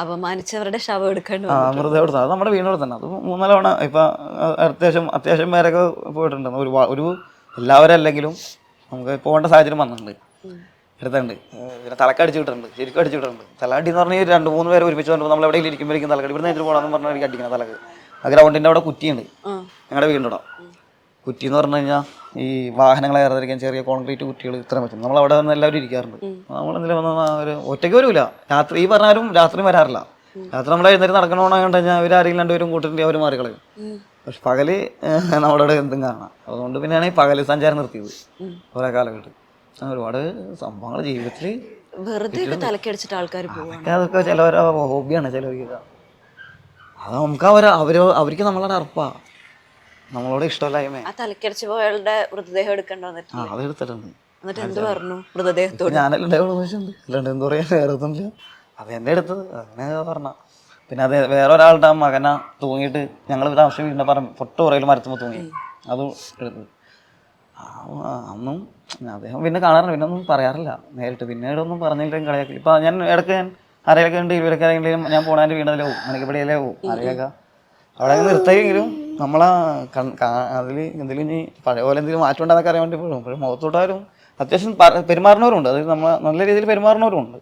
അപമാനിച്ചവരുടെ ശവം എടുക്കേണ്ടി മൃതദേഹം എടുത്തത് അത് നമ്മുടെ വീടിനോട് തന്നെ അത് 3-4 തവണ ഇപ്പം അത്യാവശ്യം പേരൊക്കെ പോയിട്ടുണ്ട് ഒരു എല്ലാവരും അല്ലെങ്കിലും നമുക്ക് പോകേണ്ട സാഹചര്യം വന്നിട്ടുണ്ട്. എടുത്തുണ്ട് പിന്നെ തലക്കടിച്ച് വിട്ടിട്ടുണ്ട്, ശരിക്കും അടിച്ചു വിട്ടിട്ടുണ്ട്. തലക്കടി എന്ന് പറഞ്ഞാൽ 2-3 പേര് ഒരുമിച്ച് വന്നപ്പോൾ നമ്മൾ എവിടെയെങ്കിലും ഇരിക്കുമ്പോഴേക്കും തലക്കടി ഇവിടെ നിന്ന് പോകണമെന്ന് പറഞ്ഞാൽ എനിക്ക് അടിക്കണം തലക്ക്. ആ ഗ്രൗണ്ടിൻ്റെ അവിടെ കുറ്റിയുണ്ട് ഞങ്ങളുടെ വീടിൻ്റെ അവിടെ. കുറ്റി എന്ന് പറഞ്ഞു കഴിഞ്ഞാൽ ഈ വാഹനങ്ങൾ കയറാതിരിക്കാൻ ചെറിയ കോൺക്രീറ്റ് കുറ്റികൾ ഇത്രയും പറ്റും. നമ്മളവിടെ വന്ന് എല്ലാവരും ഇരിക്കാറുണ്ട്. നമ്മളെന്തെങ്കിലും വന്നാൽ ഒരു ഒറ്റയ്ക്ക് വരില്ല, രാത്രി ഈ പറഞ്ഞാലും രാത്രി വരാറില്ല. രാത്രി നമ്മൾ എഴുന്നേറ്റ് നടക്കണമെന്ന് കണ്ടു കഴിഞ്ഞാൽ അവർ ആരെങ്കിലും 2 പേരും കൂട്ടിട്ട് അവർ മാറിക്കളയും. പക്ഷെ പകല് നമ്മുടെ അവിടെ എന്തും കാണാം. അതുകൊണ്ട് പിന്നെയാണ് ഈ പകല് സഞ്ചാരം നിർത്തിയത് കുറേ കാലഘട്ടം. ഒരുപാട് സംഭവങ്ങൾ ജീവിതത്തിൽ വെറുതെ തലക്കടിച്ചിട്ട് ആൾക്കാർ അതൊക്കെ ചിലവരെ ഹോബിയാണ് ചിലവർക്ക്. അത് നമുക്ക് അവർക്ക് നമ്മളോട് അർപ്പാ, നമ്മളോട് ഇഷ്ടമല്ലായ്മ. ആ തലക്കടിച്ച് പോയാളുടെ മൃതദേഹം എടുക്കേണ്ടി വന്നിട്ടുണ്ട്. അത് എടുത്തിട്ടുണ്ട്. എന്നിട്ട് എന്ത് പറഞ്ഞു മൃതദേഹത്തോട്? ഞാനെല്ലാം ചോദിച്ചിട്ടുണ്ട്, അല്ലാണ്ട് എന്ത് പറയാ, വേറെ ഒന്നുമില്ല. അത് എൻ്റെ എടുത്തത് അങ്ങനെ പറഞ്ഞ. പിന്നെ അത് വേറെ ഒരാളുടെ മകനെ തൂങ്ങിയിട്ട് ഞങ്ങൾ ആവശ്യം വീടിൻ്റെ പൊട്ട് പുറയിൽ മരത്തുമ്പോൾ തൂങ്ങി, അതും എടുത്തത്. അന്നും അദ്ദേഹം പിന്നെ കാണാറില്ല, പിന്നെ ഒന്നും പറയാറില്ല നേരിട്ട്. പിന്നീട് ഒന്നും പറഞ്ഞില്ലെങ്കിലും കളിയാക്കി. ഇപ്പം ഞാൻ ഇടയ്ക്ക് ആരെയൊക്കെ ഉണ്ട്, ഇവരൊക്കെ ആരെങ്കിലും ഞാൻ പോണതിൻ്റെ വീണതിലേ പോകും, മണിക്കപ്പടിയിലേ പോകും, ആരെയൊക്കെ അവിടെ നിർത്തിയെങ്കിലും നമ്മളെ അതിൽ എന്തെങ്കിലും ഇനി പഴയ പോലെ എന്തെങ്കിലും മാറ്റം ഉണ്ടെന്നൊക്കെ അറിയാൻ വേണ്ടി പോകും. മുഖത്തോട്ടാരും അത്യാവശ്യം പെരുമാറുന്നവരുണ്ട്, അതായത് നമ്മൾ നല്ല രീതിയിൽ പെരുമാറുന്നവരുണ്ട്.